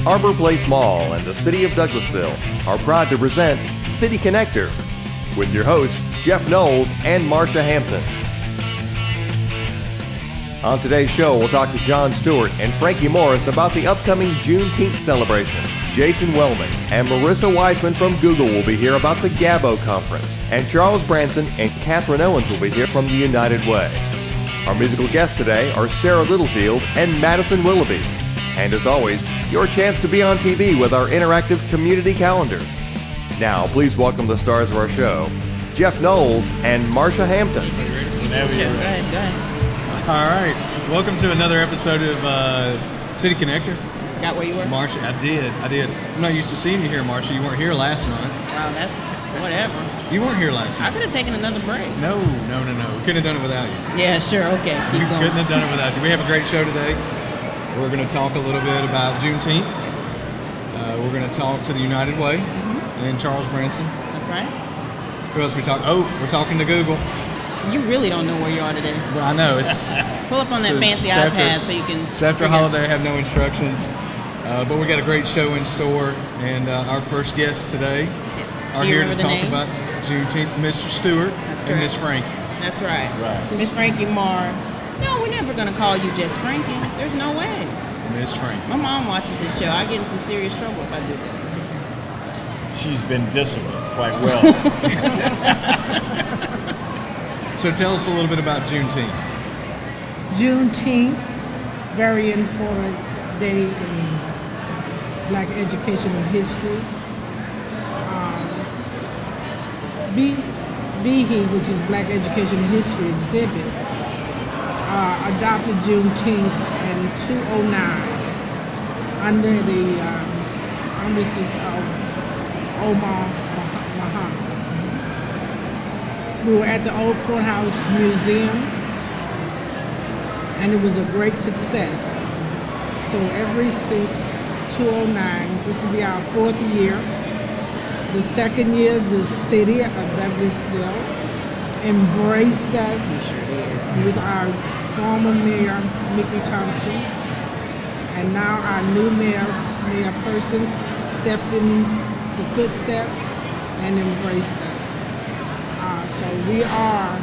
Arbor Place Mall and the City of Douglasville are proud to present City Connector with your hosts, Jeff Noles and Marcia Hampton. On today's show, we'll talk to John Stewart and Frankie Morris about the upcoming Juneteenth celebration. Jason Wellman and Marisa Weissman from Google will be here about the Gabo Conference. And Charles Branson and Catherine Owens will be here from the United Way. Our musical guests today are Sarah Littlefield and Madison Willoughby. And as always, your chance to be on TV with our interactive community calendar. Now, please welcome the stars of our show, Jeff Noles and Marcia Hampton. Go ahead. All right. Welcome to another episode of City Connector. Forgot where you were? Marcia, I did. I'm not used to seeing you here, Marcia. You weren't here last month. Wow, that's whatever. You weren't here last month. I could have taken another break. No. We couldn't have done it without you. Yeah, sure. Okay. Keep going. Couldn't have done it without you. We have a great show today. We're going to talk a little bit about Juneteenth. We're going to talk to the United Way and Charles Branson. That's right. Who else we talk? Oh, we're talking to Google. You really don't know where you are today. Well, I know. It's pull up on that fancy iPad so you can. It's after holiday. I have no instructions, but we got a great show in store, and our first guests today are here to talk about Juneteenth. Mr. Stewart and Miss Frankie. That's right. Miss Frankie Morris. No, we're never gonna call you just Frankie. There's no way. Miss Frankie. My mom watches this show. I get in some serious trouble if I did that. She's been disciplined quite well. So tell us a little bit about Juneteenth. Juneteenth, very important day in Black educational history. BHE, which is Black Educational History Exhibit, adopted Juneteenth in 2009 under the auspices of Omar Muhammad. We were at the Old Courthouse Museum, and it was a great success. So ever since 2009, this will be our fourth year. The second year, the city of Douglasville embraced us with our former mayor, Mickey Thompson, and now our new mayor, Mayor Persons, stepped in the footsteps and embraced us. So we are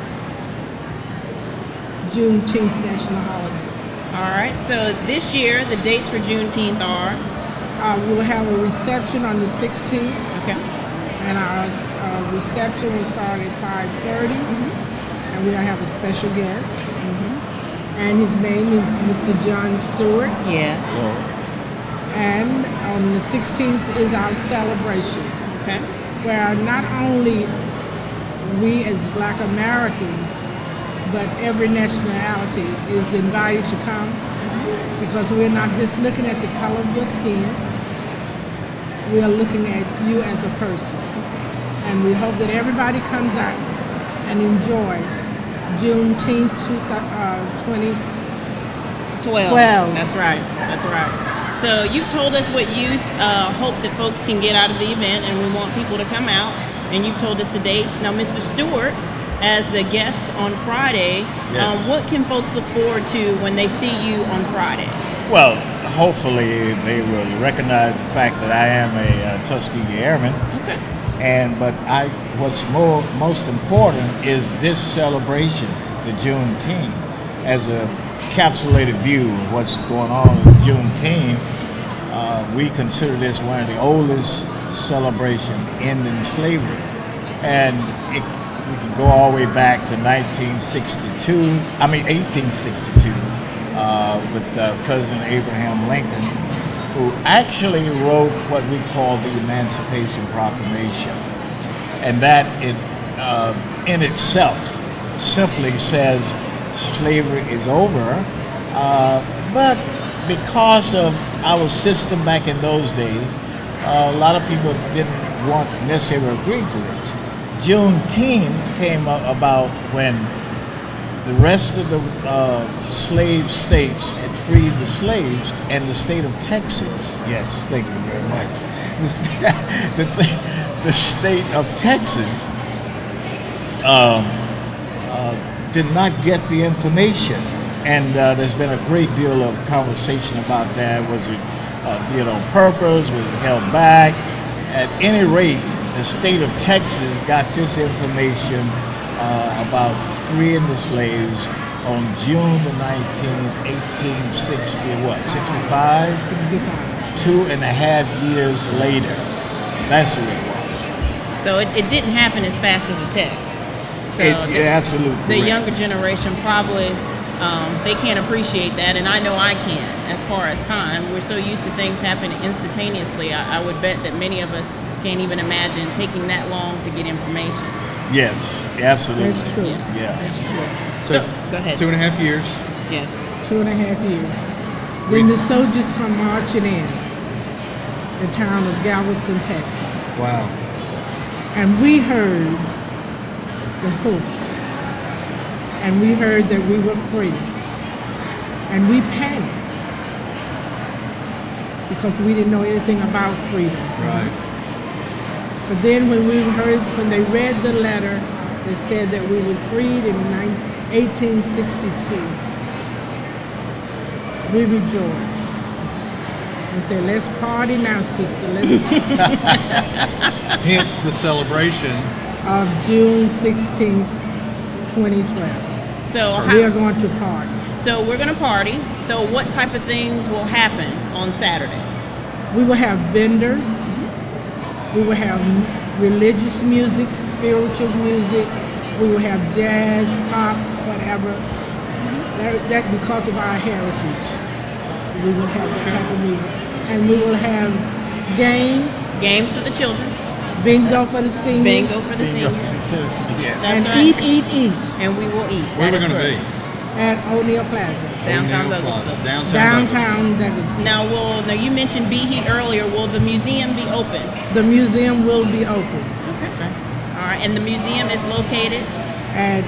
Juneteenth national holiday. All right. So this year, the dates for Juneteenth are? We'll have a reception on the 16th. Okay. And our reception will start at 5:30. And we're going to have a special guest. And his name is Mr. John Stewart. Yes. And on the 16th is our celebration. Okay. Where not only we as Black Americans, but every nationality is invited to come, because we're not just looking at the color of your skin, we are looking at you as a person. And we hope that everybody comes out and enjoy Juneteenth 2012. That's right. So you've told us what you hope that folks can get out of the event, and we want people to come out. And you've told us the dates. Now, Mr. Stewart, as the guest on Friday, what can folks look forward to when they see you on Friday? Well, hopefully they will recognize the fact that I am a Tuskegee Airman. Okay. But what's most important is this celebration, the Juneteenth, as a encapsulated view of what's going on with Juneteenth. We consider this one of the oldest celebrations ending slavery, and we can go all the way back to 1862, with President Abraham Lincoln, who actually wrote what we call the Emancipation Proclamation, and that in itself simply says slavery is over, but because of our system back in those days, a lot of people didn't want necessarily agree to this. Juneteenth came about when the rest of the slave states had freed the slaves, and the state of Texas, yes, thank you very much, the state of Texas did not get the information. And there's been a great deal of conversation about that. Was it did on purpose, was held back. At any rate, the state of Texas got this information about freeing the slaves on June the 19th, 1860, what, 65? 65. 2.5 years later. That's what it was. So it didn't happen as fast as the text. So absolutely the correct. younger generation probably, they can't appreciate that, and I know I can't as far as time. We're so used to things happening instantaneously. I would bet that many of us can't even imagine taking that long to get information. Yes, absolutely. That's true. Yes. Yeah. That's true. So go ahead. 2.5 years. Yes. 2.5 years. Then the soldiers come marching in the town of Galveston, Texas. Wow. And we heard the host. And we heard that we were free. And we panicked because we didn't know anything about freedom. Right. But then when they read the letter that said that we were freed in 1862, we rejoiced and said, let's party now, sister, let's party. Hence the celebration Of June 16th, 2012. So We are going to party. So we're going to party. So what type of things will happen on Saturday? We will have vendors. We will have religious music, spiritual music. We will have jazz, pop, whatever. That because of our heritage. We will have that type of music. And we will have games. Games for the children. Bingo for the seniors. Bingo for the seniors. Yeah. And That's right. eat. And we will eat. Where are we That is going to be? correct. At O'Neill Plaza. Downtown O'Neill Plaza. Douglasville. Downtown Douglasville. Now you mentioned Be Heat earlier. Will the museum be open? The museum will be open Okay. All right. And the museum is located? at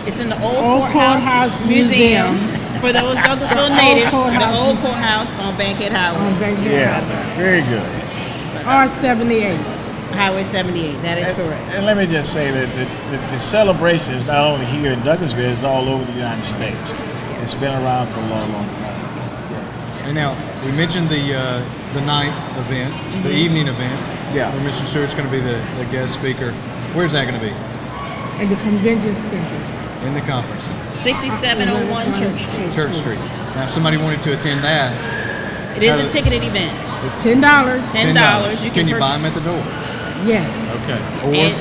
It's in the Old Courthouse Museum. For those Douglasville The natives, Old Courthouse the old Museum. courthouse on Bankhead Highway. on Bankhead Yeah, Highway. very good. R78. Highway 78. That is correct. And let me just say that the celebration is not only here in Douglasville, it's all over the United States. It's been around for a long, long time. Yeah. And now, we mentioned the night event, the evening event. Yeah. Where Mr. Stewart's going to be the guest speaker. Where's that going to be? At the convention center. In the conference center. 6701 Church Street. Church Street. Now, if somebody wanted to attend that, It is a ticketed event. $10. $10. Can you buy them at the door? Yes. Okay. Or And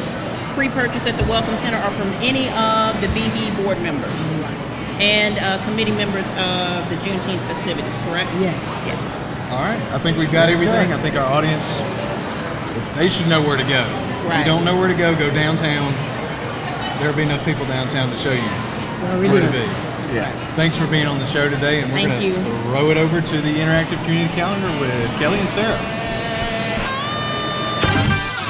pre-purchase at the Welcome Center or from any of the BHE board members and committee members of the Juneteenth festivities, correct? Yes. Yes. all right. I think we've got everything. I think our audience, they should know where to go. If Right. you don't know where to go downtown. There'll be enough people downtown to show you Well, it where to is. be. Yeah. Thanks for being on the show today, and we're Thank going you. to throw it over to the interactive community calendar with Kelly and Sarah.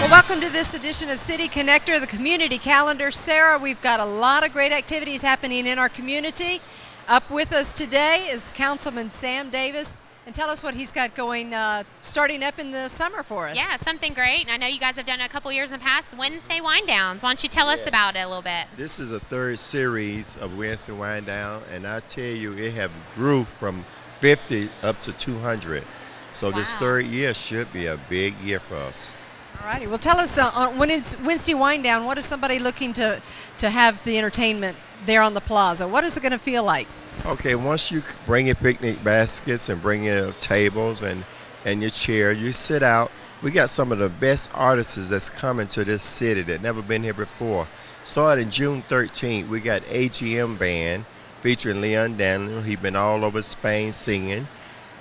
Well, welcome to this edition of City Connector, the community calendar. Sarah, we've got a lot of great activities happening in our community. Up with us today is Councilman Sam Davis. And tell us what he's got going, starting up in the summer for us. Yeah, something great. And I know you guys have done it a couple years in the past, Wednesday Wind Downs. Why don't you tell us about it a little bit? This is the third series of Wednesday Wind Down, and I tell you, it have grew from 50 up to 200. So this Wow. third year should be a big year for us. All righty. Well, tell us, when it's Wednesday Wind Down, what is somebody looking to have the entertainment there on the plaza? What is it going to feel like? Okay, once you bring your picnic baskets and bring your tables and your chair, you sit out. We got some of the best artists that's coming to this city that never been here before. Starting June 13th, we got AGM Band featuring Leon Daniel. He's been all over Spain singing.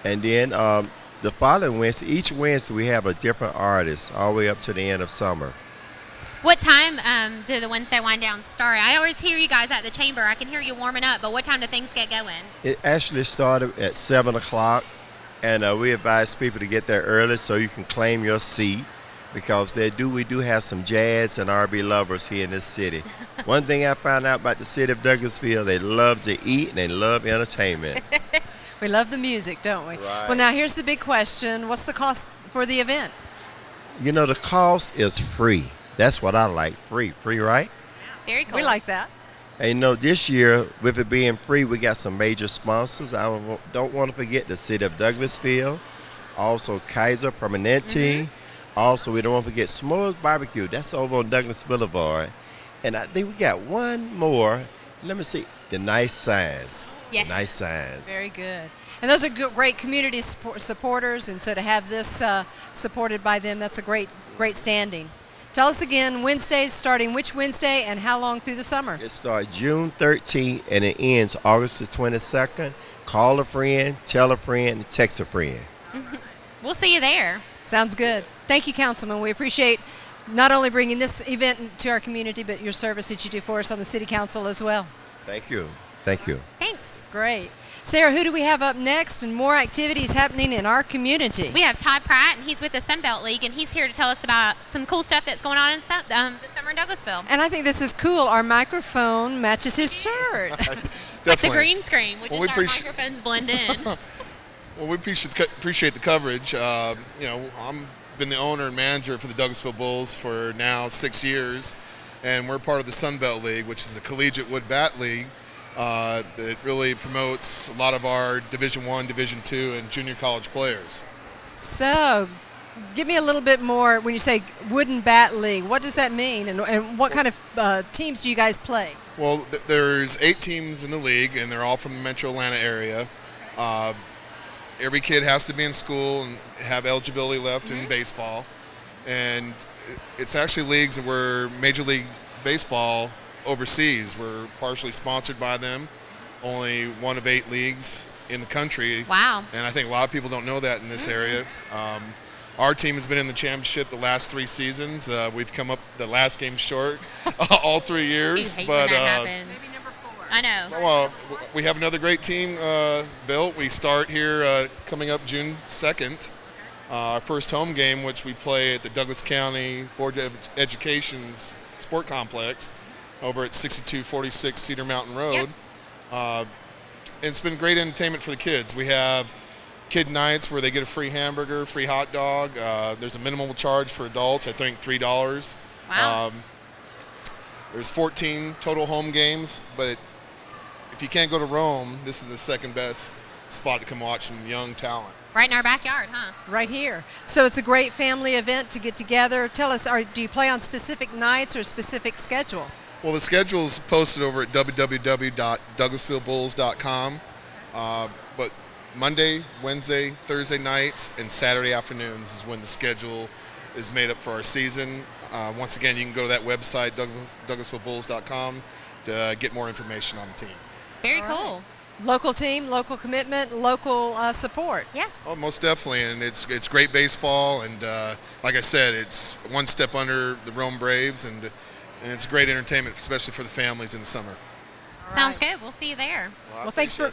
And then the following Wednesday, each Wednesday we have a different artist all the way up to the end of summer. What time do the Wednesday Wind Downs start? I always hear you guys at the chamber. I can hear you warming up, but what time do things get going? It actually started at 7 o'clock, and we advise people to get there early so you can claim your seat, because we do have some jazz and R&B lovers here in this city. One thing I found out about the city of Douglasville, they love to eat and they love entertainment. We love the music, don't we? Right. Well, now here's the big question. What's the cost for the event? You know, the cost is free. That's what I like, free, right? Very cool. We like that. And this year, with it being free, we got some major sponsors. I don't want to forget the city of Douglasville, also Kaiser Permanente. Also, we don't want to forget S'mores Barbecue. That's over on Douglas Boulevard. And I think we got one more. Let me see. The Nice Signs. Yes. The Nice Signs. Very good. And those are great community supporters, and so to have this supported by them, that's a great standing. Tell us again, Wednesdays, starting which Wednesday and how long through the summer? It starts June 13th and it ends August the 22nd. Call a friend, tell a friend, and text a friend. We'll see you there. Sounds good. Thank you, Councilman. We appreciate not only bringing this event to our community, but your service that you do for us on the City Council as well. Thank you. Thank you. Thanks. Great. Sarah, who do we have up next and more activities happening in our community? We have Todd Pratt, and he's with the Sunbelt League, and he's here to tell us about some cool stuff that's going on in this summer in Douglasville. And I think this is cool. Our microphone matches his shirt. Like the green screen, which is our microphones blend in. Well, we appreciate the coverage. I'm been the owner and manager for the Douglasville Bulls for now 6 years, and we're part of the Sunbelt League, which is a collegiate wood bat league that really promotes a lot of our Division I, Division II, and junior college players. So, give me a little bit more when you say wooden bat league. What does that mean, and what kind of teams do you guys play? Well, there's 8 teams in the league, and they're all from the Metro Atlanta area. Every kid has to be in school and have eligibility left in baseball, and it's actually leagues that were Major League Baseball overseas. We're partially sponsored by them. Only one of 8 leagues in the country. Wow. And I think a lot of people don't know that in this area. Our team has been in the championship the last 3 seasons. We've come up the last game short all 3 years. Hate but when that happens. I know. Well, we have another great team built. We start here coming up June 2nd. Our first home game, which we play at the Douglas County Board of Education's sport complex over at 6246 Cedar Mountain Road. Yep. It's been great entertainment for the kids. We have kid nights where they get a free hamburger, free hot dog. There's a minimal charge for adults, I think $3. Wow. There's 14 total home games, but if you can't go to Rome, this is the second best spot to come watch some young talent. Right in our backyard, huh? Right here. So it's a great family event to get together. Tell us, do you play on specific nights or specific schedule? Well, the schedule is posted over at www.douglasvillebulls.com. But Monday, Wednesday, Thursday nights, and Saturday afternoons is when the schedule is made up for our season. Once again, you can go to that website, douglasvillebulls.com, to get more information on the team. Very cool. Local team, local commitment, local support. Yeah. Oh, most definitely, and it's great baseball, and like I said, it's one step under the Rome Braves, and it's great entertainment, especially for the families in the summer. Sounds good. We'll see you there. Well, thanks for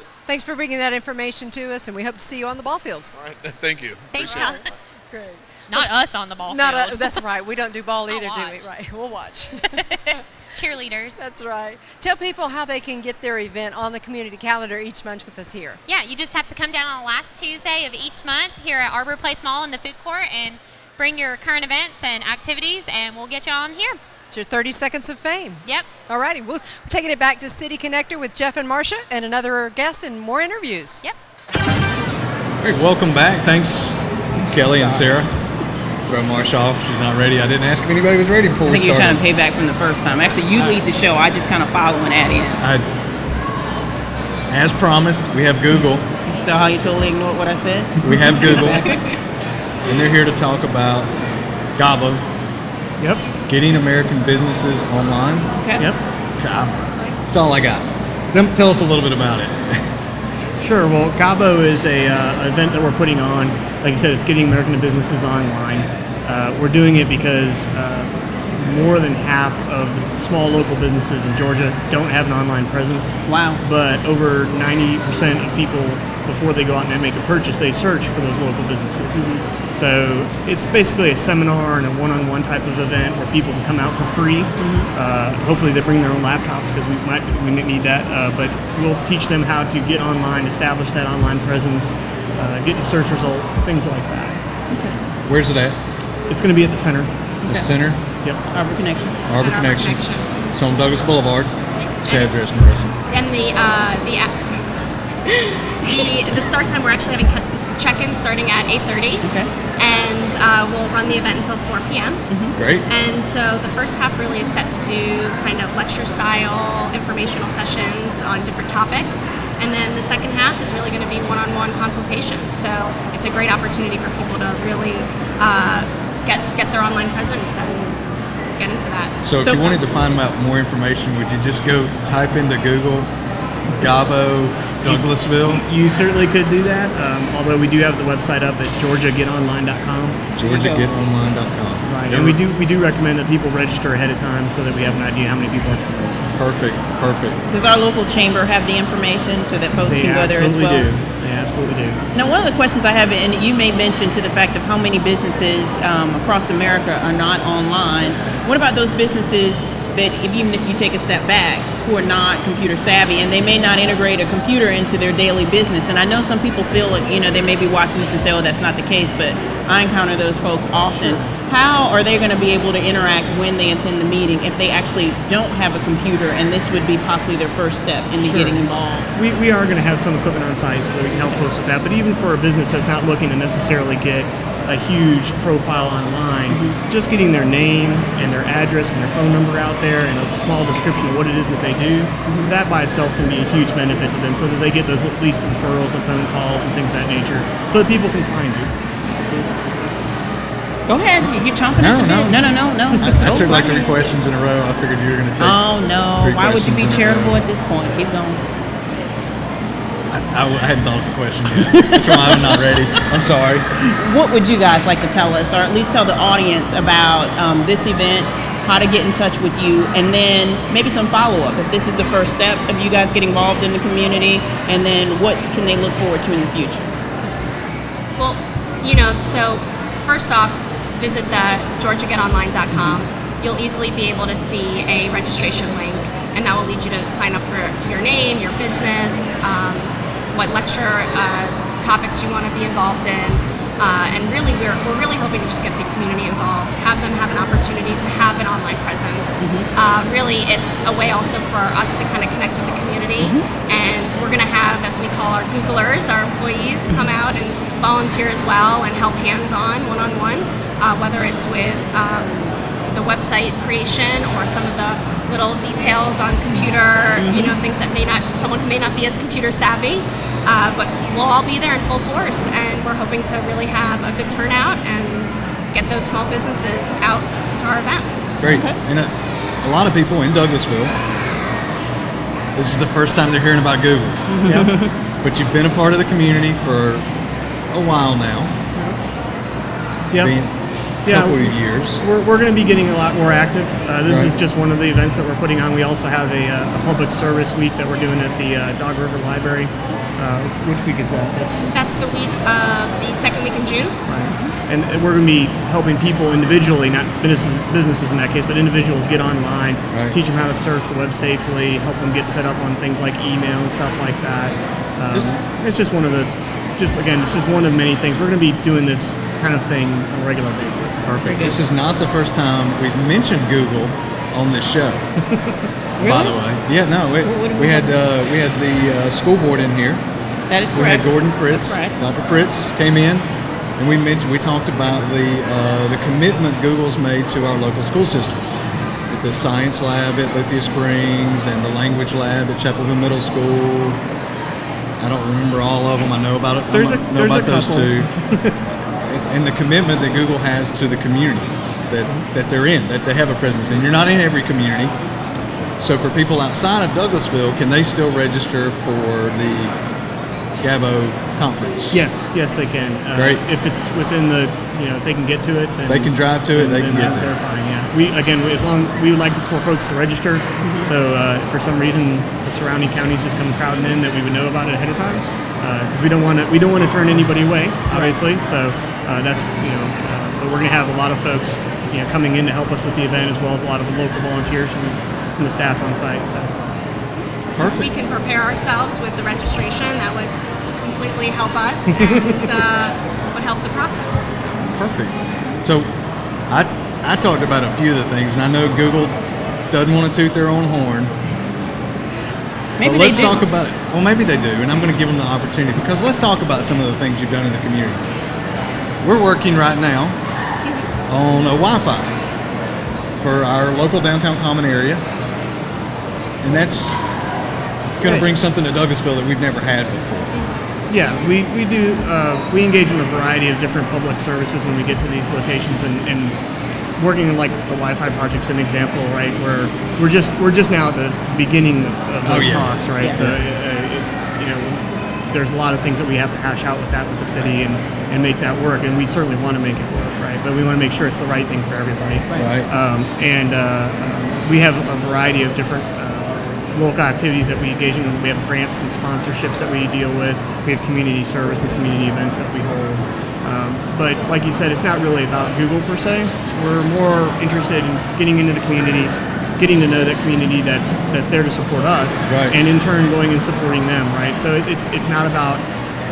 bringing that information to us, and we hope to see you on the ball fields. All right, thank you. Thanks, Appreciate Todd. Great. Not us on the ball field. That's right. We don't do ball either, do we? watch. Right. We'll watch. Cheerleaders. That's right. Tell people how they can get their event on the community calendar each month with us here. Yeah, you just have to come down on the last Tuesday of each month here at Arbor Place Mall in the food court and bring your current events and activities, and we'll get you on here. It's your 30 seconds of fame. Yep. All righty. We're taking it back to City Connector with Jeff and Marcia and another guest and more interviews. Yep. Great. Welcome back. Thanks, Kelly and Sarah. Throw Marcia off. She's not ready. I didn't ask if anybody was ready before we started. I think you're trying to pay back from the first time. Actually, you lead the show. I just kind of follow and add in. As promised, we have Google. So how you totally ignored what I said? We have Google. And they're here to talk about GABO. Yep. Getting American businesses online. Okay. Yep. That's all I got. Tell us a little bit about it. Sure. Well, GABO is an event that we're putting on. Like I said, it's getting American businesses online. We're doing it because more than half of the small local businesses in Georgia don't have an online presence. Wow. But over 90% of people, before they go out and make a purchase, they search for those local businesses. Mm-hmm. So it's basically a seminar and a one-on-one type of event where people can come out for free. Mm-hmm. Hopefully they bring their own laptops because we need that. But we'll teach them how to get online, establish that online presence, get the search results, things like that. Okay. Where's it at? It's going to be at the center. The center? Yep. Arbor Connection. Arbor Connection. It's on Douglas Boulevard. What's the address, Marissa? And the start time, we're actually having check-in starting at 8:30. Okay. And we'll run the event until 4 p.m. Great. And so the first half really is set to do kind of lecture-style informational sessions on different topics. And then the second half is really going to be one-on-one consultations. So it's a great opportunity for people to really get their online presence and get into that. So if you wanted to find out more information, would you just go type into Google Gabo Douglasville? You certainly could do that, although we do have the website up at georgiagetonline.com. georgiagetonline.com. Right, and we do recommend that people register ahead of time so that we have an idea how many people are coming. So. Perfect. Does our local chamber have the information so that folks can go there as well? They absolutely do. Now, one of the questions I have, and you may mention to the fact of how many businesses across America are not online. What about those businesses that, even if you take a step back, who are not computer savvy and they may not integrate a computer into their daily business? And I know some people feel like, they may be watching this and say, oh, that's not the case, but I encounter those folks often. Sure. How are they going to be able to interact when they attend the meeting if they actually don't have a computer, and this would be possibly their first step into getting involved? We are going to have some equipment on site so that we can help folks with that, but even for a business that's not looking to necessarily get a huge profile online, just getting their name and their address and their phone number out there and a small description of what it is that they do, that by itself can be a huge benefit to them so that they get those at least referrals and phone calls and things of that nature so that people can find you. Go ahead, you're chomping at the bit. No. I took like 3 questions in a row. I figured you were going to take. Oh no! Why would you be charitable at this point? Keep going. I hadn't thought of a question yet. That's why I'm not ready. I'm sorry. What would you guys like to tell us, or at least tell the audience about this event, how to get in touch with you, and then maybe some follow-up if this is the first step of you guys getting involved in the community, and then what can they look forward to in the future? Well, so first off, visit the georgiagetonline.com. You'll easily be able to see a registration link, and that will lead you to sign up for your name, your business, what lecture topics you want to be involved in, and really we're really hoping to just get the community involved, have them have an opportunity to have an online presence. Really, it's a way also for us to kind of connect with the community, and we're going to have, as we call our Googlers, our employees, come out and volunteer as well and help hands-on, one-on-one, whether it's with the website creation or some of the little details on computer, things that someone who may not be as computer savvy, but we'll all be there in full force, and we're hoping to really have a good turnout and get those small businesses out to our event. Great. Okay. And a lot of people in Douglasville, this is the first time they're hearing about Google. But you've been a part of the community for a while now. Couple of years. We're going to be getting a lot more active. This is just one of the events that we're putting on. We also have a public service week that we're doing at the Dog River Library. Which week is that? That's the week of the second week in June. Right. And we're going to be helping people individually, not businesses in that case, but individuals get online, teach them how to surf the web safely, help them get set up on things like email and stuff like that. It's just one of this is one of many things. We're going to be doing this kind of thing on a regular basis. Perfect. This is not the first time we've mentioned Google on this show. Really? By the way, we had the school board in here. That is correct. We had Gordon Pritz. That's right. Dr. Pritz came in, and we talked about the commitment Google's made to our local school system. With the science lab at Lithia Springs and the language lab at Chapelville Middle School. I don't remember all of them. I know about it. There's those two. And the commitment that Google has to the community that they're in, that they have a presence in. You're not in every community. So for people outside of Douglasville, can they still register for the Gabo conference? Yes, they can. Great. If it's within if they can get to it, then they can drive to it. They can get there. They're fine. Yeah. We would like for folks to register. So if for some reason the surrounding counties just come crowding in, that we would know about it ahead of time, because we don't want to turn anybody away, obviously. So that's but we're going to have a lot of folks coming in to help us with the event, as well as a lot of local volunteers from the staff on site. So perfect. We can prepare ourselves with the registration. That would completely help us and would help the process. Perfect. So I talked about a few of the things, and I know Google doesn't want to toot their own horn, Maybe let's they do. talk about it. Well, maybe they do, and I'm going to give them the opportunity because let's talk about some of the things you've done in the community. We're working right now on a Wi-Fi for our local downtown common area, and that's going to bring something to Douglasville that we've never had before. Yeah, we do. We engage in a variety of different public services when we get to these locations, and working like the Wi-Fi project's an example, right? Where we're just now at the beginning of those talks, right? Yeah. So there's a lot of things that we have to hash out with the city and make that work, and we certainly want to make it work, right? But we want to make sure it's the right thing for everybody. Right. We have a variety of different local activities that we engage in. We have grants and sponsorships that we deal with. We have community service and community events that we hold. But like you said, it's not really about Google per se. We're more interested in getting into the community, getting to know that community that's there to support us, right. And in turn going and supporting them, right? So it's not about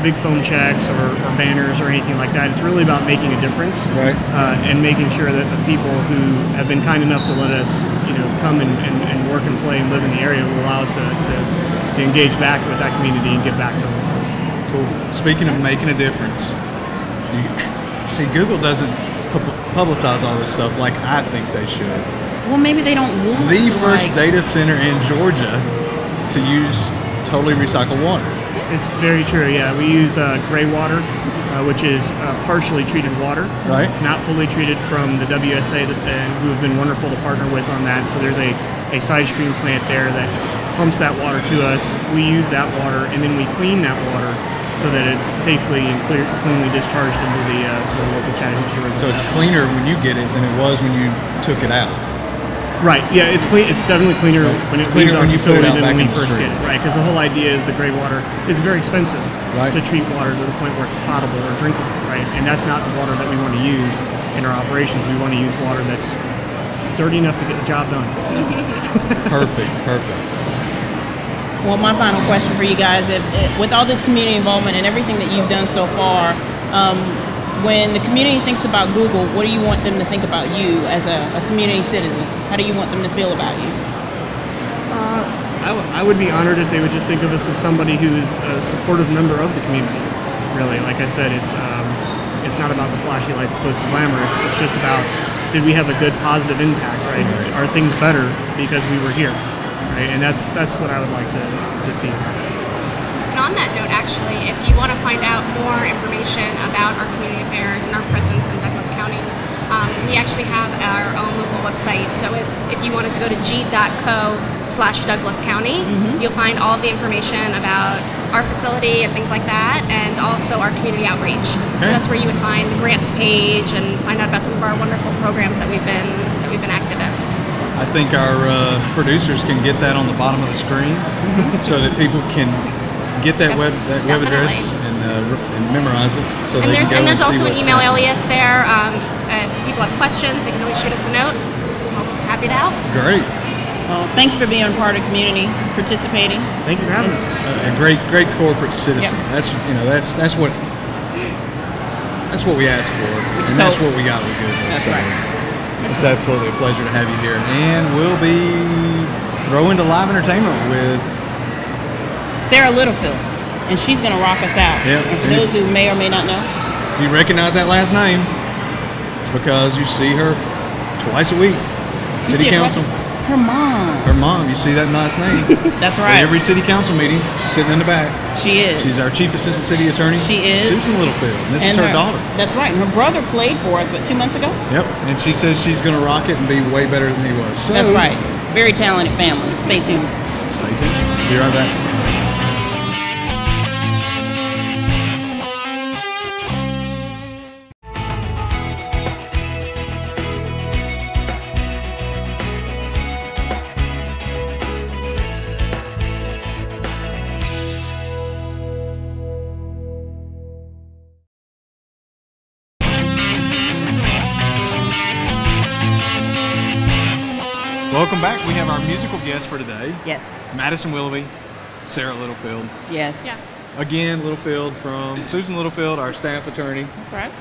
big phone checks or banners or anything like that. It's really about making a difference, right. And making sure that the people who have been kind enough to let us, come and work and play and live in the area will allow us to engage back with that community and give back to them. So. Cool. Speaking of making a difference, see, Google doesn't publicize all this stuff like I think they should. Well, maybe they don't want the first data center in Georgia to use totally recycled water. It's very true, yeah. We use gray water, which is partially treated water. Right. Not fully treated from the WSA, who have been wonderful to partner with on that. So there's a side stream plant there that pumps that water to us. We use that water, and then we clean that water so that it's safely and cleanly discharged into the local Chattahoochee River. So it's cleaner when you get it than it was when you took it out. Right. Yeah, it's clean. It's definitely cleaner when it leaves our facility than when we first get it. Right, because the whole idea is the gray water is very expensive to treat water to the point where it's potable or drinkable. Right, and that's not the water that we want to use in our operations. We want to use water that's dirty enough to get the job done. Perfect. Well, my final question for you guys, with all this community involvement and everything that you've done so far, when the community thinks about Google, what do you want them to think about you as a community citizen? How do you want them to feel about you? I would be honored if they would just think of us as somebody who is a supportive member of the community. Really, like I said, it's not about the flashy lights, glitz, and glamour. It's just about, did we have a good positive impact? Right? Are things better because we were here? Right? And that's what I would like to see. And on that note, actually, if you want to find out more information about our community affairs and our presence in Douglas County, we actually have our own local website. So if you wanted to go to g.co/Douglas County, you'll find all of the information about our facility and things like that, and also our community outreach. Okay. So that's where you would find the grants page and find out about some of our wonderful programs that we've been active in. I think our producers can get that on the bottom of the screen so that people can get that web address and memorize it. So and there's also an email alias there. If people have questions, they can always shoot us a note. We're happy to help. Great. Well, thank you for being a part of the community, participating. Thank you for having us. A great corporate citizen. Yep. That's what we asked for, and that's what we got with Google. That's right. It's absolutely a pleasure to have you here, and we'll be throwing to live entertainment with Sarah Littlefield, and she's going to rock us out. Yep. And for those who may or may not know, if you recognize that last name, it's because you see her twice a week. City council. Her mom. You see that last name? That's right. At every city council meeting, she's sitting in the back. She is. She's our chief assistant city attorney. She is. Susan Littlefield. And this is her daughter. That's right. And her brother played for us, 2 months ago? Yep. And she says she's going to rock it and be way better than he was. So, that's right. Very talented family. Stay tuned. Be right back. Welcome back. We have our musical guest for today. Yes. Madison Willoughby, Sarah Littlefield. Yes. Yeah. Again, Littlefield from Susan Littlefield, our staff attorney. That's right.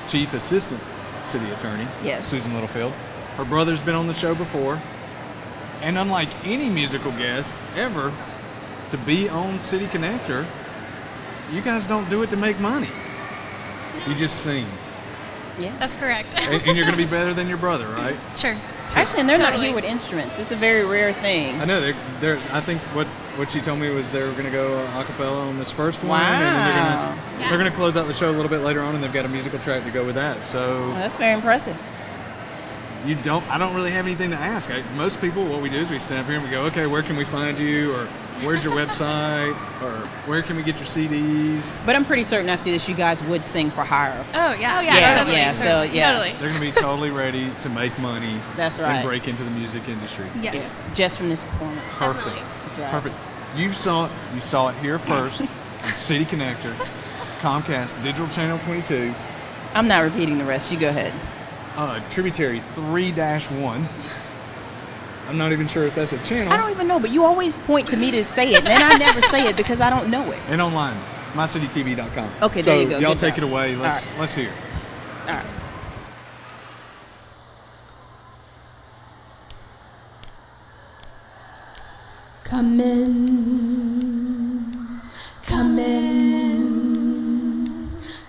Chief assistant city attorney. Yes. Susan Littlefield. Her brother's been on the show before. And unlike any musical guest ever, to be on City Connector, you guys don't do it to make money. You just sing. Yeah, that's correct. And you're going to be better than your brother, right? Sure. Actually, and they're not here with instruments. It's a very rare thing. I know. They're. I think what she told me was they were going to go a cappella on this first one. Wow. And then they're going to close out the show a little bit later on, and they've got a musical track to go with that. So well, that's very impressive. I don't really have anything to ask. Most people, what we do is we stand up here and we go, okay, where can we find you? Or where's your website? Or where can we get your CDs? But I'm pretty certain after this, you guys would sing for hire. Oh, yeah. Yeah, Totally. yeah, so, yeah. Totally. They're going to be totally ready to make money. That's right. And break into the music industry. Yes. Just from this performance. Perfect. Definitely. That's right. Perfect. You saw it here first on City Connector, Comcast Digital Channel 22. I'm not repeating the rest. You go ahead. Tributary 3-1. I'm not even sure if that's a channel. I don't even know, but you always point to me to say it, and then I never say it because I don't know it. And online, mycitytv.com. Okay, so there you go. Y'all Good take job. it away. Let's hear. All right. Come in, come in,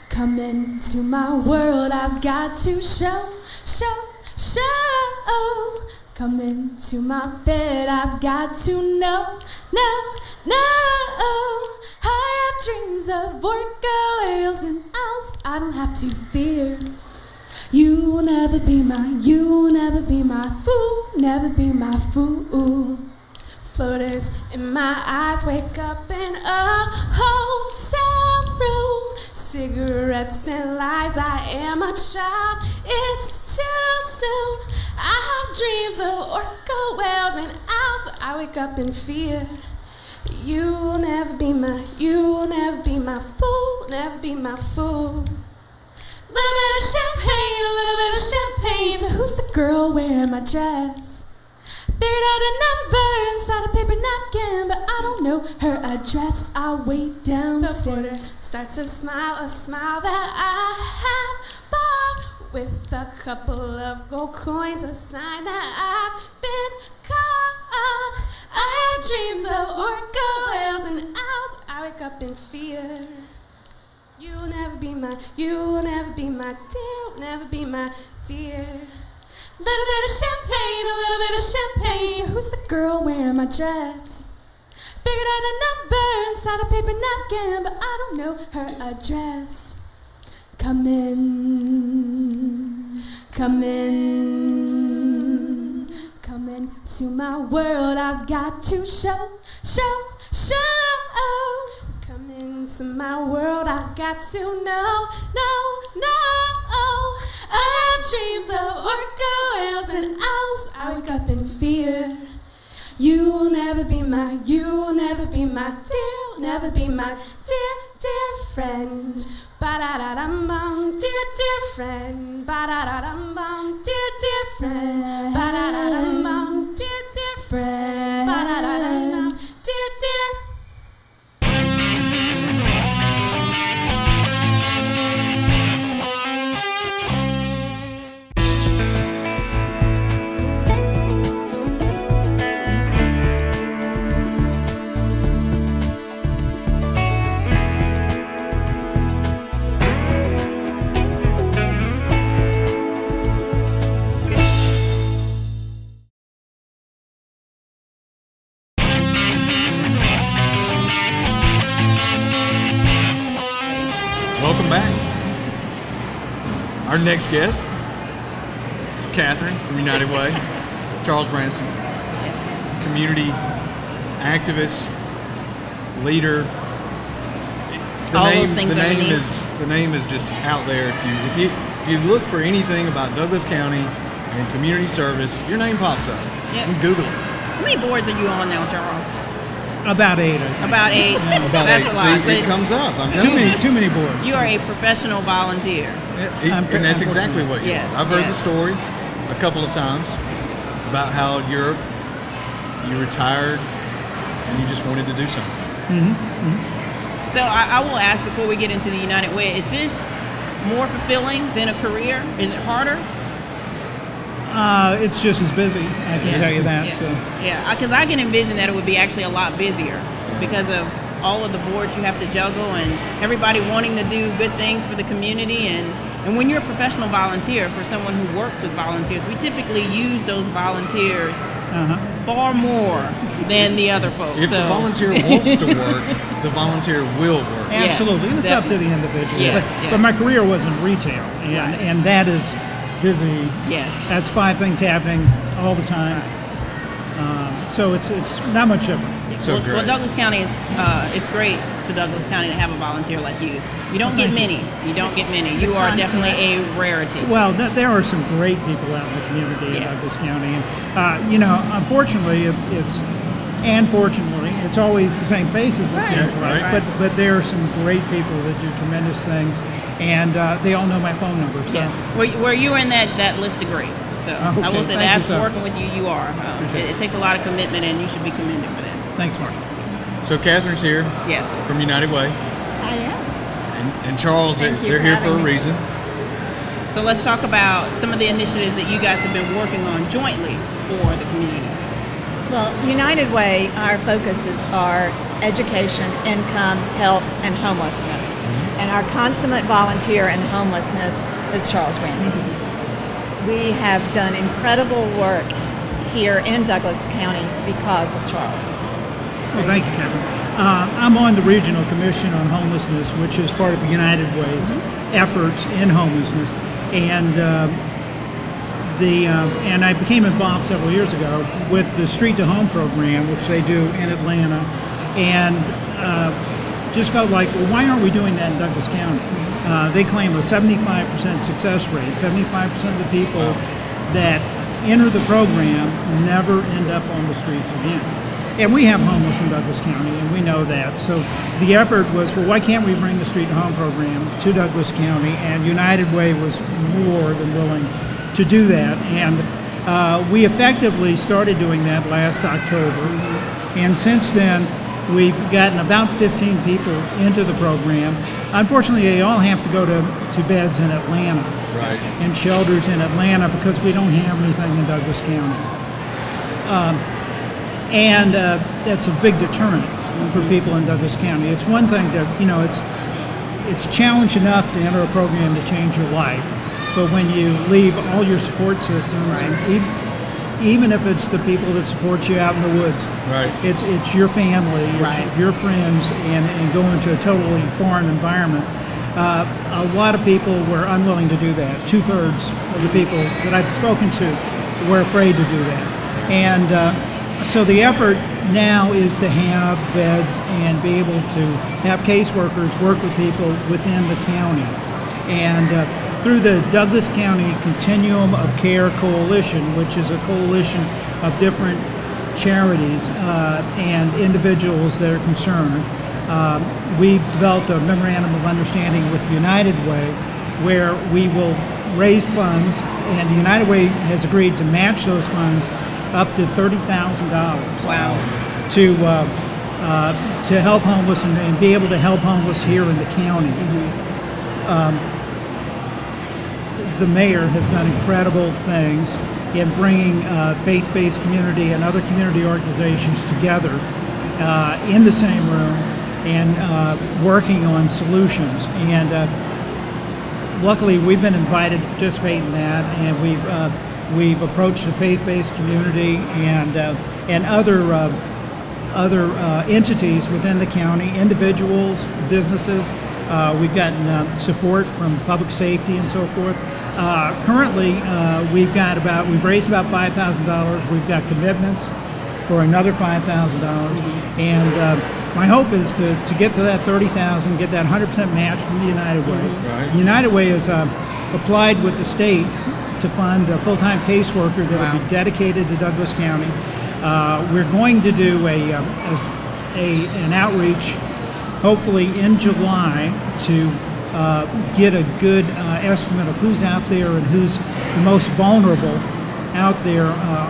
come into my world. I've got to show. Come into my bed. I've got to know. I have dreams of orca whales and owls. I don't have to fear. You will never be my fool, never be my fool. Floaters in my eyes, wake up in a hotel room. Cigarettes and lies, I am a child, it's too soon. I have dreams of orca whales and owls, but I wake up in fear. You will never be my fool, never be my fool. Little bit of champagne, a little bit of champagne. So who's the girl wearing my dress? Figured out a number inside a paper napkin, but I don't know her address. I wait downstairs. The porter starts to smile, a smile that I have bought with a couple of gold coins, a sign that I've been caught. I have dreams of orca whales and owls. I wake up in fear. You'll never be my dear, never be my dear. Little bit of champagne, a little bit of champagne. So who's the girl wearing my dress? Figured out a number inside a paper napkin, but I don't know her address. Come in, come in, come into my world. I've got to show. Come into my world. I've got to know. I have dreams of orca whales and owls. I wake up in fear. You will never be my dear, never be my dear friend. Ba-da-da-dum-bum, dear friend. Ba-da-da-dum-bum, dear friend. Ba-da-da-dum-bum, dear friend. Ba-da-da-dum-bum, dear. Welcome back. Our next guest, Catherine from United Way, Charles Branson, community activist, leader. The name is just out there. If you look for anything about Douglas County and community service, your name pops up. Yep. And Google it. How many boards are you on now, Charles? About 8. About 8. Yeah. That's a lot. See, it comes up. I'm Too many boards. You are a professional volunteer. And that's exactly what you are. I've heard the story a couple of times about how you retired and you just wanted to do something. Mm-hmm. So I will ask before we get into the United Way, is this more fulfilling than a career? Is it harder? It's just as busy, I can tell you that. Yeah. So. Yeah, because I can envision that it would be actually a lot busier. because of all of the boards you have to juggle and everybody wanting to do good things for the community. And when you're a professional volunteer, for someone who works with volunteers, we typically use those volunteers far more than the other folks. If the volunteer wants to work, the volunteer will work. Absolutely. Yes, it's up to the individual. Yes, But my career was in retail, and that is busy. Yes. That's 5 things happening all the time. So it's not much different. Well, Douglas County is, it's great to Douglas County to have a volunteer like you. You don't get many. You don't get many. You are definitely a rarity. Well, there are some great people out in the community in Douglas County. And, you know, unfortunately, and fortunately, it's always the same faces, it seems like. But there are some great people that do tremendous things, and they all know my phone number. So. Yeah. Well, you're in that list of greats. So I will say that after working with you, you are. It takes a lot of commitment, and you should be commended for that. Thanks, Marcia. So Catherine's here. Yes. From United Way. I am. And Charles, they're here for a reason. So let's talk about some of the initiatives that you guys have been working on jointly for the community. Well, United Way, our focuses are education, income, health, and homelessness. And our consummate volunteer in homelessness is Charles Branson. We have done incredible work here in Douglas County because of Charles. Well, thank you, Catherine. I'm on the Regional Commission on Homelessness, which is part of the United Way's efforts in homelessness. And and I became involved several years ago with the Street to Home program, which they do in Atlanta, and just felt like, well, why aren't we doing that in Douglas County? They claim a 75% success rate. 75% of the people that enter the program never end up on the streets again. And we have homeless in Douglas County, and we know that. So the effort was, well, why can't we bring the Street to Home program to Douglas County? And United Way was more than willing to do that. And we effectively started doing that last October. And since then, we've gotten about 15 people into the program. Unfortunately, they all have to go to beds in Atlanta. Right. And shelters in Atlanta because we don't have anything in Douglas County. And that's a big deterrent for people in Douglas County. It's one thing to, you know, it's challenge enough to enter a program to change your life. But when you leave all your support systems, and even if it's the people that support you out in the woods, it's your family, it's your friends, and go into a totally foreign environment. A lot of people were unwilling to do that. 2/3 of the people that I've spoken to were afraid to do that. And so the effort now is to have beds and be able to have caseworkers work with people within the county. And through the Douglas County Continuum of Care Coalition, which is a coalition of different charities and individuals that are concerned, we've developed a memorandum of understanding with United Way where we will raise funds, and the United Way has agreed to match those funds up to $30,000. Wow. To help homeless and be able to help homeless here in the county. The mayor has done incredible things in bringing faith-based community and other community organizations together in the same room and working on solutions. And luckily, we've been invited to participate in that, and we've approached the faith-based community and other entities within the county, individuals, businesses. We've gotten support from public safety and so forth. Currently, we've raised about $5,000. We've got commitments for another $5,000, and my hope is to get to that $30,000, get that 100% match from the United Way. Right. United Way has applied with the state to fund a full-time caseworker that will be dedicated to Douglas County. We're going to do an outreach, hopefully in July, to get a good estimate of who's out there and who's the most vulnerable out there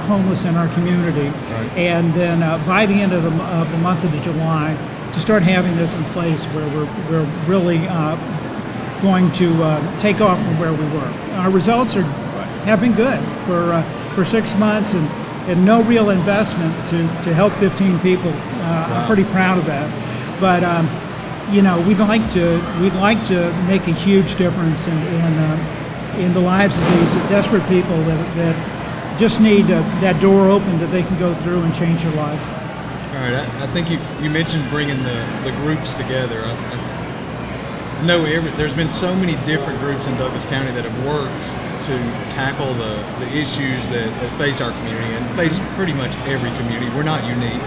homeless in our community. Right. And then by the end of the month of July, to start having this in place where we're really going to take off from where we were. Our results have been good for 6 months and no real investment to help 15 people I'm pretty proud of that. But you know, we'd like to make a huge difference in the lives of these desperate people that just need that door open that they can go through and change their lives. All right, I think you mentioned bringing the groups together. I know there's been so many different groups in Douglas County that have worked to tackle the issues that face our community and face pretty much every community. We're not unique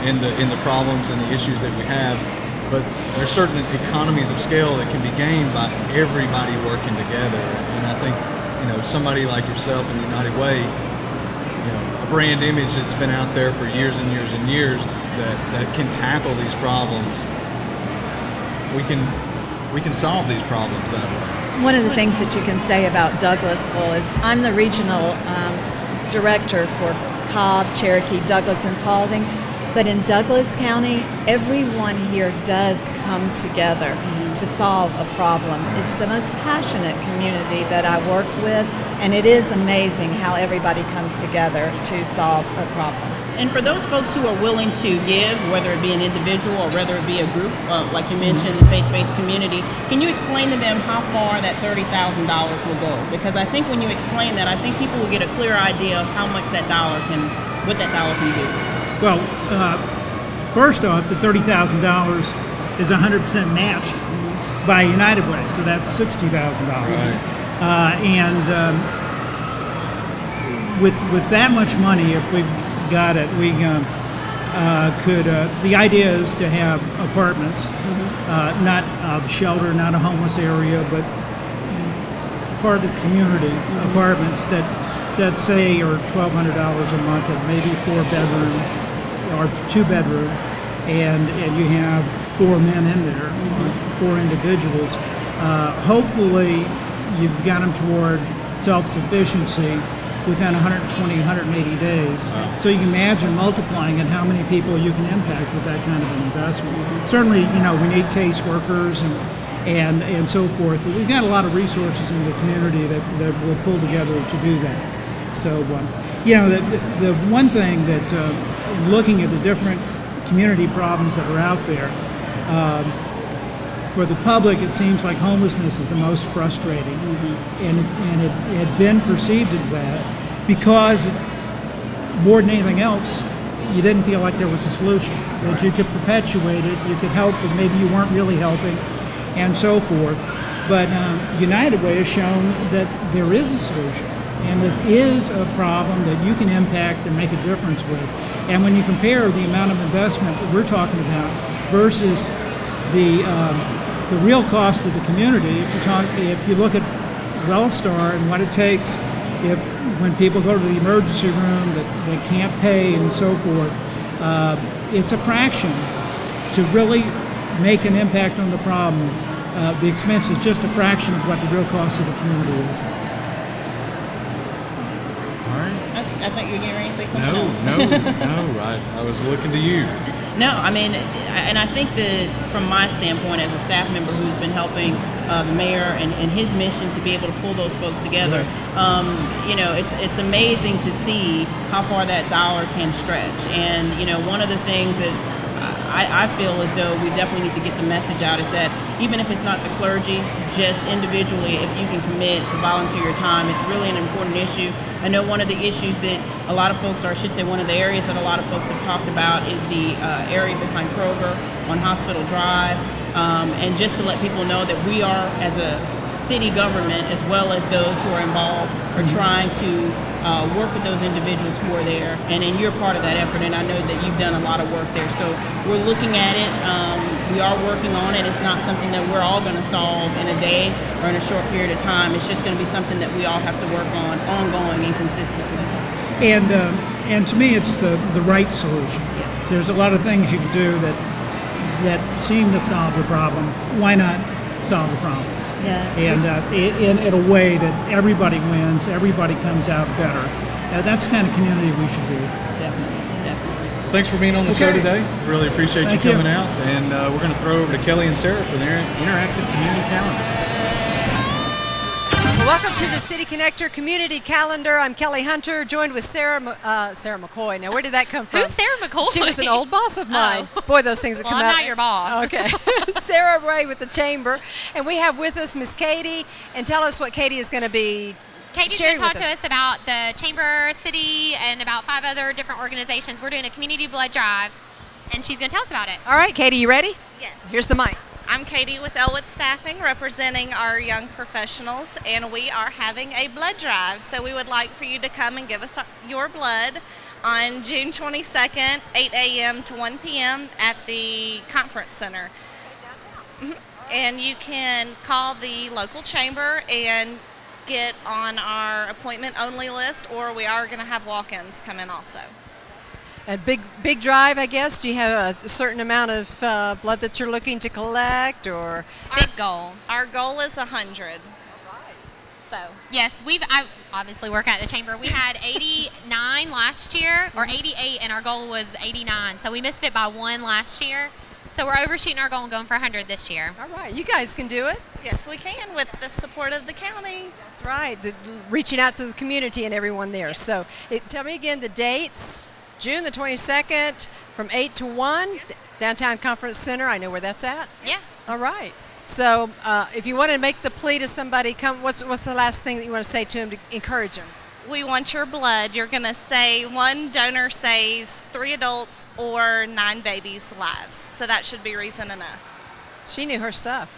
in the problems and the issues that we have, but there's certain economies of scale that can be gained by everybody working together. And I think, you know, somebody like yourself in United Way, you know, a brand image that's been out there for years and years and years that can tackle these problems. We can solve these problems that way. One of the things that you can say about Douglasville is I'm the regional director for Cobb, Cherokee, Douglas, and Paulding. But in Douglas County, everyone here does come together to solve a problem. It's the most passionate community that I work with, and it is amazing how everybody comes together to solve a problem. And for those folks who are willing to give, whether it be an individual or whether it be a group, like you mentioned, the faith-based community, can you explain to them how far that $30,000 will go? Because I think when you explain that, I think people will get a clear idea of how much what that dollar can do. Well, first off, the $30,000 is 100% matched by United Way, so that's $60,000. And with that much money, if we've got it, we could. The idea is to have apartments, not a shelter, not a homeless area, but part of the community apartments that say are $1,200 a month, and maybe 4-bedroom or 2-bedroom, and you have 4 men in there, 4 individuals. Hopefully, you've got them toward self-sufficiency within 120, 180 days. So you can imagine multiplying it, how many people you can impact with that kind of an investment. Certainly, you know, we need caseworkers and so forth. But we've got a lot of resources in the community that will pull together to do that. So, you know, the one thing that, in looking at the different community problems that are out there, for the public, it seems like homelessness is the most frustrating, and it had been perceived as that because more than anything else, you didn't feel like there was a solution, that you could perpetuate it, you could help, but maybe you weren't really helping, and so forth. But United Way has shown that there is a solution, and it is a problem that you can impact and make a difference with. And when you compare the amount of investment that we're talking about versus the real cost of the community, if you look at Wellstar and what it takes when people go to the emergency room that they can't pay and so forth, it's a fraction to really make an impact on the problem. The expense is just a fraction of what the real cost of the community is. All right. I thought you were getting ready to say something else. No. I was looking to you. No, I mean, and I think that from my standpoint as a staff member who's been helping the mayor and his mission to be able to pull those folks together, you know, it's amazing to see how far that dollar can stretch. And, you know, one of the things that I feel as though we definitely need to get the message out is that even if it's not the clergy, just individually, if you can commit to volunteer your time, it's really an important issue. I know one of the issues that a lot of folks, or I should say one of the areas that a lot of folks have talked about is the area behind Kroger on Hospital Drive. And just to let people know that we are, as a city government, as well as those who are involved, are trying to work with those individuals who are there, and you're part of that effort, and I know that you've done a lot of work there. So we're looking at it, we are working on it. It's not something that we're all going to solve in a day or in a short period of time. It's just going to be something that we all have to work on ongoing and consistently. And to me, it's the right solution. Yes. There's a lot of things you can do that seem to solve the problem. Why not solve the problem? Yeah. And in a way that everybody wins, everybody comes out better. That's the kind of community we should be. Definitely. Thanks for being on the show today. Really appreciate you coming out. And we're going to throw over to Kelly and Sarah for their interactive community calendar. Welcome to the City Connector Community Calendar. I'm Kelly Hunter, joined with Sarah McCoy. Now, where did that come from? Who's Sarah McCoy? She was an old boss of mine. Oh. Boy, those things that Well, come I'm out. not your boss. Okay. Sarah Ray with the Chamber. And we have with us Miss Katie. And tell us what Katie is going to be Katie's going sharing to talk with to us about the Chamber, City, and about 5 other different organizations. We're doing a community blood drive, and she's going to tell us about it. All right, Katie, you ready? Yes. Here's the mic. I'm Katie with Elwood Staffing, representing our young professionals, and we are having a blood drive. So we would like for you to come and give us your blood on June 22nd, 8 a.m. to 1 p.m. at the Conference Center. And you can call the local chamber and get on our appointment-only list, or we are going to have walk-ins come in also. A big drive, I guess. Do you have a certain amount of blood that you're looking to collect, or big goal? Our goal is 100. So yes, I obviously work at the Chamber. We had 89 last year, or 88, and our goal was 89. So we missed it by 1 last year. So we're overshooting our goal and going for 100 this year. All right, you guys can do it. Yes, we can with the support of the county. That's right. Reaching out to the community and everyone there. So tell me again the dates. June the 22nd from 8 to 1, Downtown Conference Center. I know where that's at. Yeah. All right. So if you want to make the plea to somebody, come. What's the last thing that you want to say to them to encourage them? We want your blood. You're going to say 1 donor saves 3 adults or 9 babies' lives. So that should be reason enough. She knew her stuff.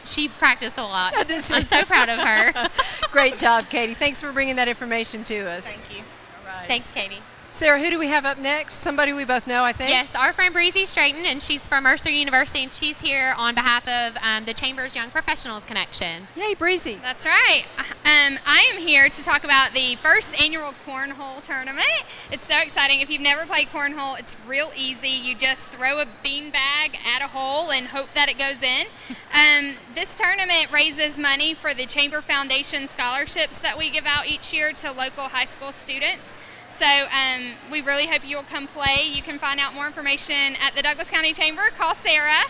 She practiced a lot. I'm so proud of her. Great job, Katie. Thanks for bringing that information to us. Thank you. All right. Thanks, Katie. Sarah, who do we have up next? Somebody we both know, I think. Yes, our friend Breezy Straighton, and she's from Mercer University, and she's here on behalf of the Chamber's Young Professionals Connection. Yay, Breezy. That's right. I am here to talk about the first annual cornhole tournament. It's so exciting. If you've never played cornhole, it's real easy. You just throw a bean bag at a hole and hope that it goes in. This tournament raises money for the Chamber Foundation scholarships that we give out each year to local high school students. So we really hope you'll come play. You can find out more information at the Douglas County Chamber. Call Sarah.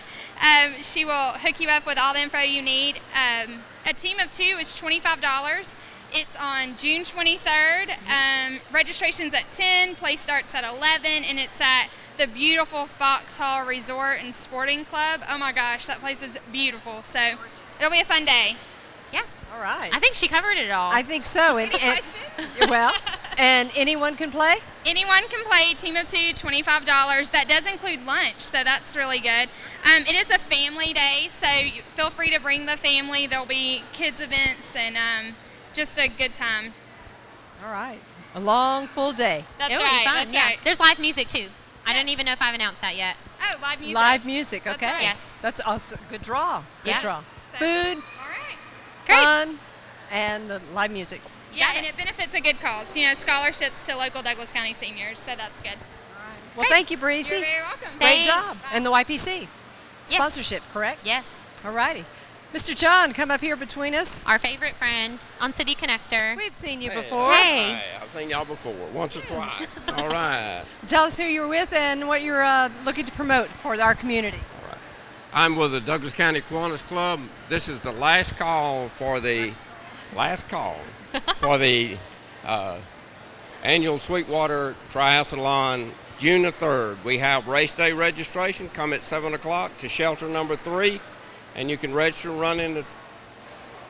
She will hook you up with all the info you need. A team of 2 is $25. It's on June 23rd. Registration's at 10, play starts at 11, and it's at the beautiful Foxhall Resort and Sporting Club. Oh my gosh, that place is beautiful. So it'll be a fun day. Yeah. All right. I think she covered it all. I think so. Any questions? Well, and anyone can play? Anyone can play. Team of 2, $25. That does include lunch, so that's really good. It is a family day, so feel free to bring the family. There'll be kids events and just a good time. All right. A long, full day. That's It'll right. be fun. That's yeah. right. There's live music too. I don't even know if I've announced that yet. Oh, live music. Live music. That's Okay. right. Yes. That's awesome. Good draw. Good Yes. draw. So- Food, All right. Great. fun, and the live music. Yeah, and it benefits a good cause. You know, scholarships to local Douglas County seniors, so that's good. Well, thank you, Breezy. You're very welcome. Great Thanks. job. And the YPC. Yes. Sponsorship, correct? Yes. All righty. Mr. John, come up here between us. Our favorite friend on City Connector. We've seen you before. Hey. Hi, I've seen y'all before, once or twice. All right. Tell us who you're with and what you're looking to promote for our community. I'm with the Douglas County Kiwanis Club. This is the last call for the annual Sweetwater Triathlon, June the 3rd. We have race day registration. Come at 7 o'clock to shelter number 3, and you can register, run in the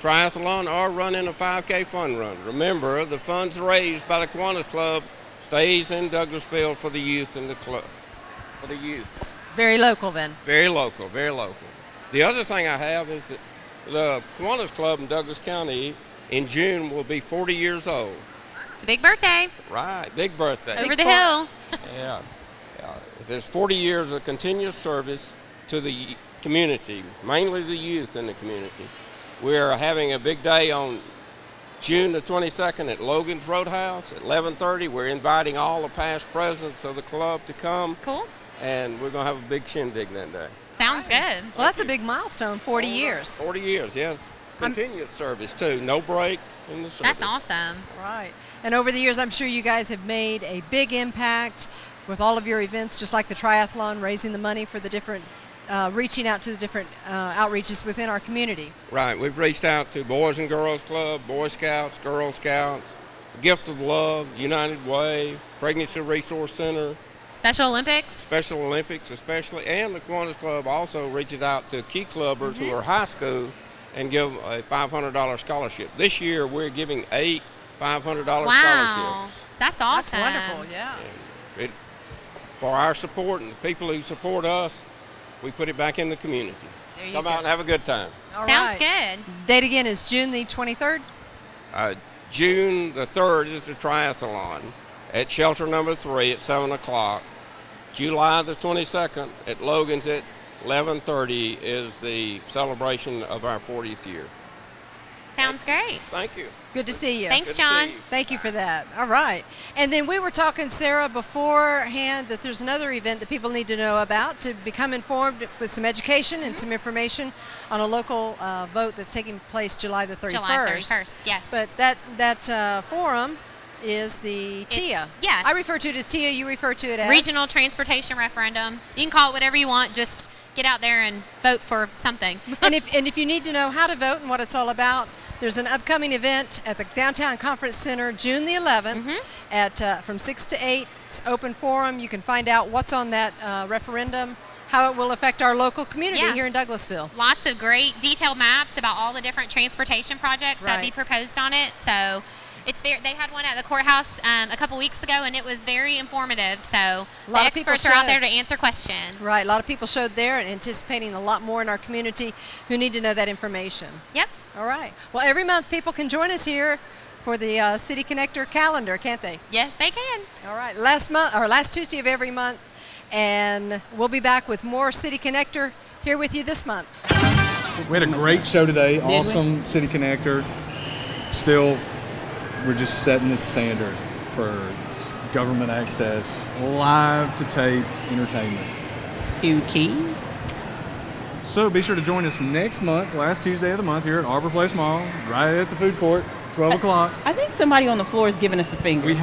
triathlon or run in a 5K fun run. Remember, the funds raised by the Kiwanis Club stays in Douglasville for the youth in the club. For the youth. Very local then. Very local, very local. The other thing I have is that the Kiwanis Club in Douglas County in June will be 40 years old. It's a big birthday. Right, big birthday. Over the hill. Yeah. There's 40 years of continuous service to the community, mainly the youth in the community. We're having a big day on June the 22nd at Logan's Roadhouse at 11:30. We're inviting all the past presidents of the club to come. Cool. And we're going to have a big shindig that day. Sounds good. Well, that's a big milestone, 40 years. 40 years, yes. Continuous service, too. No break in the service. That's awesome. Right. And over the years, I'm sure you guys have made a big impact with all of your events, just like the triathlon, raising the money for the different reaching out to the different outreaches within our community. Right. We've reached out to Boys and Girls Club, Boy Scouts, Girl Scouts, Gift of Love, United Way, Pregnancy Resource Center, Special Olympics. Special Olympics especially, and the Kiwanis Club also reaches out to key clubbers who are high school and give a $500 scholarship. This year we're giving 8 $500 scholarships. That's awesome. That's wonderful, yeah. For our support and the people who support us, we put it back in the community. There you Come go. out and have a good time. All Sounds right. good. Date again is June the 23rd. June the 3rd is the triathlon at shelter number 3 at 7 o'clock. July the 22nd at Logan's at 11:30 is the celebration of our 40th year. Sounds great. Thank you. Good to see you. Thanks, Good to John. see you. Thank you for that. All right. And then we were talking, Sarah, beforehand that there's another event that people need to know about to become informed with some education and some information on a local vote that's taking place July the 31st. July 31st, yes. But that forum is the TIA. Yeah. I refer to it as TIA. You refer to it as? Regional Transportation Referendum. You can call it whatever you want. Just get out there and vote for something. and if you need to know how to vote and what it's all about, there's an upcoming event at the Downtown Conference Center, June the 11th, at from 6 to 8. It's open forum. You can find out what's on that referendum, how it will affect our local community here in Douglasville. Lots of great detailed maps about all the different transportation projects that be proposed on it. So it's they had one at the courthouse a couple weeks ago, and it was very informative. So the experts are out there to answer questions. Right. A lot of people showed there and anticipating a lot more in our community who need to know that information. Yep. All right. Well, every month people can join us here for the City Connector calendar, can't they? Yes, they can. All right. Last Tuesday of every month, and we'll be back with more City Connector here with you this month. We had a great show today. Did we? Awesome City Connector. Still, we're just setting the standard for government access, live to tape entertainment. Okay. So be sure to join us next month, last Tuesday of the month, here at Arbor Place Mall, right at the food court, 12 o'clock. I think somebody on the floor is giving us the finger. We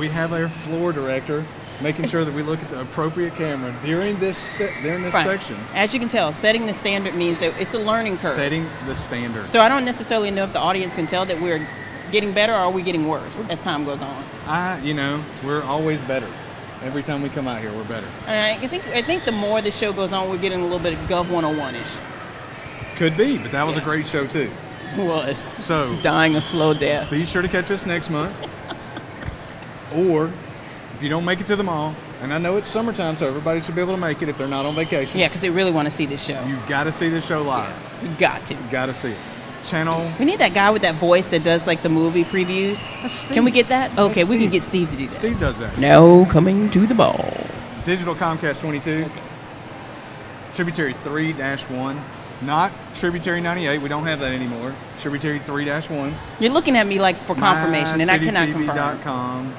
have our floor director making sure that we look at the appropriate camera during this section. As you can tell, setting the standard means that it's a learning curve. Setting the standard. So I don't necessarily know if the audience can tell that we're getting better or are we getting worse as time goes on. We're always better. Every time we come out here, we're better. I think the more the show goes on, we're getting a little bit of Gov 101-ish. Could be, but that was a great show too. It was. So dying a slow death. Be sure to catch us next month. Or if you don't make it to the mall, and I know it's summertime, so everybody should be able to make it if they're not on vacation. Yeah, because they really want to see this show. You've got to see this show live. You got to. You got to see it. Channel. We need that guy with that voice that does like the movie previews. Can we get that? Okay, we can get Steve to do that. Steve does that. Now coming to the mall. Digital Comcast 22. Okay. Tributary 3-1. Not Tributary 98. We don't have that anymore. Tributary 3-1. You're looking at me like for confirmation, and I cannot confirm. MyCityTV.com.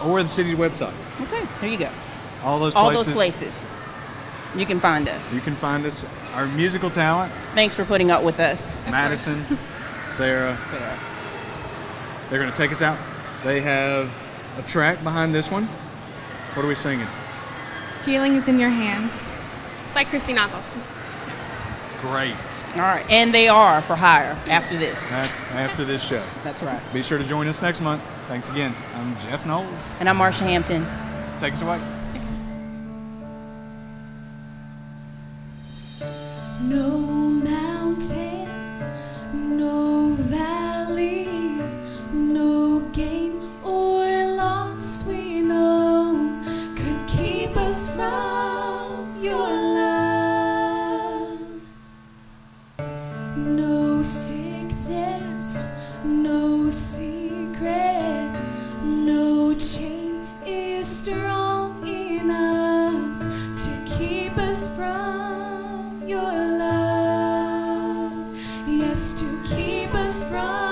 Or the city's website. Okay, there you go. All those places. You can find us. You can find us. Our musical talent. Thanks for putting up with us. Madison, Sarah. They're going to take us out. They have a track behind this one. What are we singing? Healing is in Your Hands. It's by Christy Knuckles. Great. All right, and they are for hire after this. After this show. That's right. Be sure to join us next month. Thanks again. I'm Jeff Noles. And I'm Marcia Hampton. Take us away. No mountain, no valley, no gain or loss we know could keep us from your love. No sickness, no secret, no chain is strong enough to keep us from your love. Yes, to keep us from